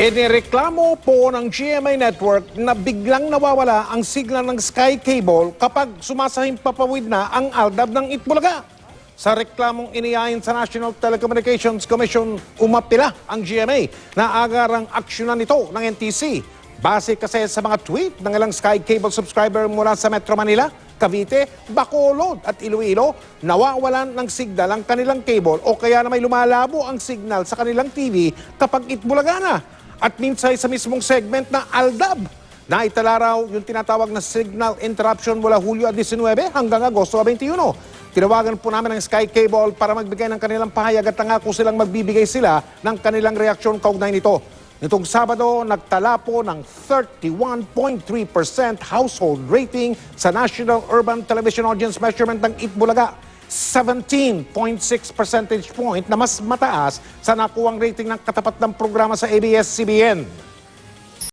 Inireklamo po ng GMA Network na biglang nawawala ang signal ng Sky Cable kapag sumasahimpapawid na ang aldab ng Itbulaga. Sa reklamong inihain sa National Telecommunications Commission, umapila ang GMA na agarang aksyonan nito ng NTC. Base kasi sa mga tweet ng ilang Sky Cable subscriber mula sa Metro Manila, Cavite, Bacolod at Iloilo, nawawalan ng signal ang kanilang cable o kaya na may lumalabo ang signal sa kanilang TV kapag Itbulaga na. At minsan sa mismong segment na aldab. Naitala raw yung tinatawag na signal interruption mula Hulyo 19 hanggang Agosto 21. Tinawagan po namin ang Sky Cable para magbigay ng kanilang pahayag at nangako silang magbibigay sila ng kanilang reaksyon kaugnay nito. Nitong Sabado, nagtala po ng 31.3% household rating sa National Urban Television Audience Measurement ng Itbulaga. 17.6 percentage point na mas mataas sa nakuwang rating ng katapat ng programa sa ABS-CBN.